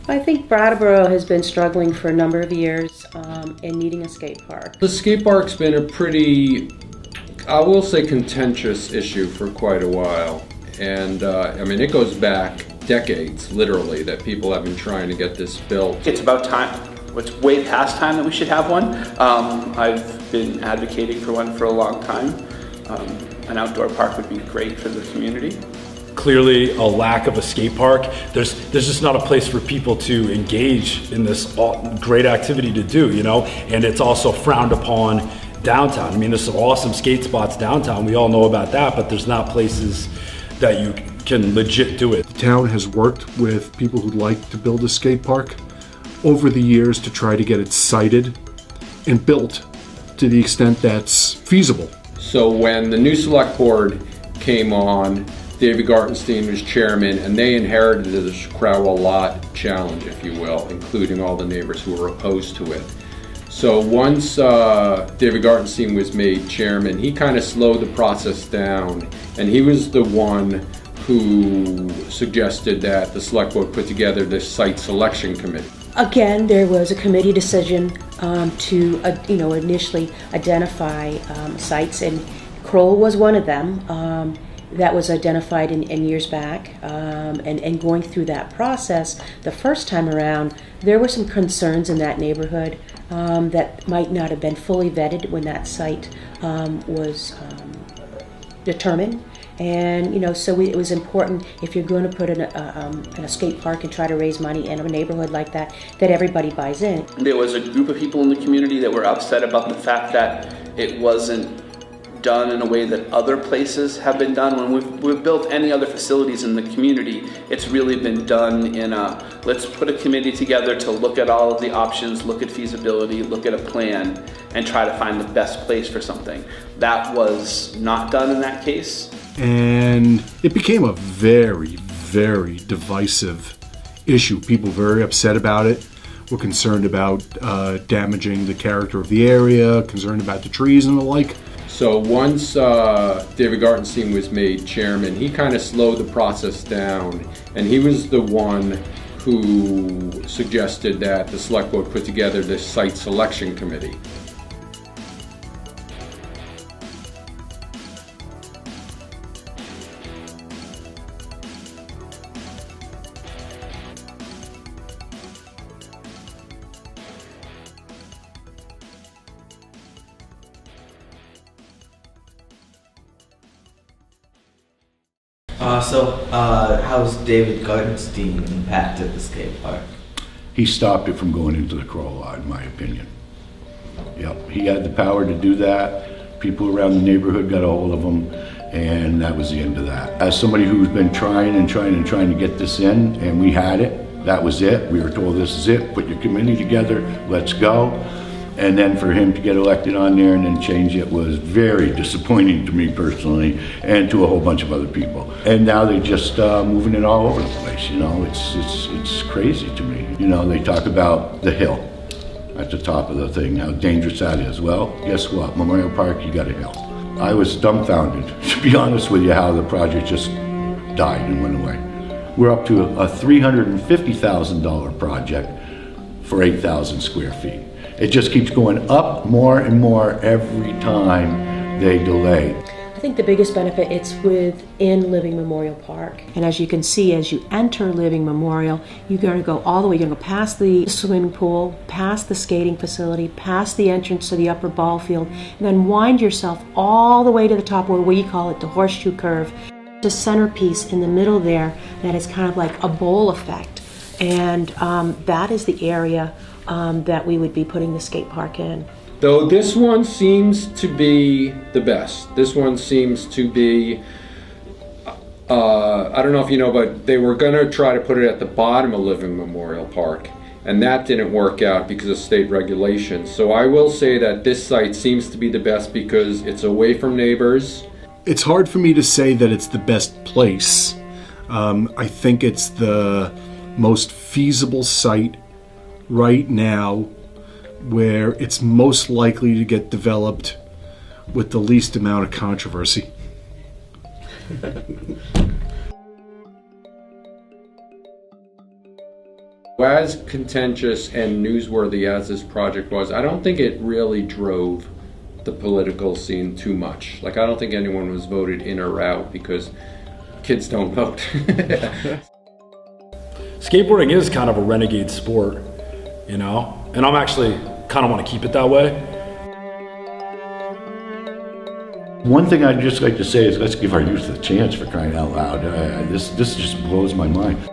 I think Brattleboro has been struggling for a number of years in needing a skate park. The skate park's been a pretty, I will say, contentious issue for quite a while. And I mean, it goes back decades, literally, that people have been trying to get this built. It's about time. It's way past time that we should have one. I've been advocating for one for a long time. An outdoor park would be great for the community. Clearly a lack of a skate park. There's just not a place for people to engage in this great activity to do, you know, and it's also frowned upon downtown. I mean, there's some awesome skate spots downtown. We all know about that, but there's not places that you can legit do it. The town has worked with people who'd like to build a skate park over the years to try to get it sited and built to the extent that's feasible. So when the new select board came on, David Gartenstein was chairman, and they inherited the Crowell Lot challenge, if you will, including all the neighbors who were opposed to it. So once David Gartenstein was made chairman, he kind of slowed the process down, and he was the one who suggested that the select board put together this site selection committee. Again, there was a committee decision to initially identify sites, and Crowell was one of them. That was identified in years back, and going through that process the first time around, there were some concerns in that neighborhood that might not have been fully vetted when that site was determined. And so it was important, if you're going to put in a skate park and try to raise money in a neighborhood like that, that everybody buys in. There was a group of people in the community that were upset about the fact that it wasn't done in a way that other places have been done. When we've built any other facilities in the community, it's really been done in a, let's put a committee together to look at all of the options, look at feasibility, look at a plan, and try to find the best place for something. That was not done in that case. And it became a very, very divisive issue. People very upset about it, were concerned about damaging the character of the area, concerned about the trees and the like. So once David Gartenstein was made chairman, he kind of slowed the process down, and he was the one who suggested that the select board put together this site selection committee. How's David Gartenstein impacted the skate park? He stopped it from going into the Crowell Lot, in my opinion. Yep, he had the power to do that. People around the neighborhood got a hold of him, and that was the end of that. As somebody who's been trying to get this in, and we had it, that was it. We were told this is it, put your committee together, let's go. And then for him to get elected on there and then change it was very disappointing to me personally, and to a whole bunch of other people. And now they're just moving it all over the place. You know, it's crazy to me. You know, they talk about the hill at the top of the thing, how dangerous that is. Well, guess what? Memorial Park, you got a hill. I was dumbfounded, to be honest with you, how the project just died and went away. We're up to a $350,000 project for 8,000 square feet. It just keeps going up more and more every time they delay. I think the biggest benefit, it's within Living Memorial Park. And as you can see, as you enter Living Memorial, you're going to go all the way. You're going to go past the swimming pool, past the skating facility, past the entrance to the upper ball field, and then wind yourself all the way to the top, where we call it the horseshoe curve. The centerpiece in the middle there that is kind of like a bowl effect. And that is the area that we would be putting the skate park in. Though this one seems to be the best. This one seems to be, I don't know if you know, but they were going to try to put it at the bottom of Living Memorial Park, and that didn't work out because of state regulations. So I will say that this site seems to be the best because it's away from neighbors. It's hard for me to say that it's the best place. I think it's the most feasible site right now, where it's most likely to get developed with the least amount of controversy. As contentious and newsworthy as this project was, I don't think it really drove the political scene too much. Like, I don't think anyone was voted in or out because kids don't vote. Skateboarding is kind of a renegade sport, you know, and I'm actually kind of want to keep it that way. One thing I'd just like to say is let's give our youth a chance, for crying out loud. This just blows my mind.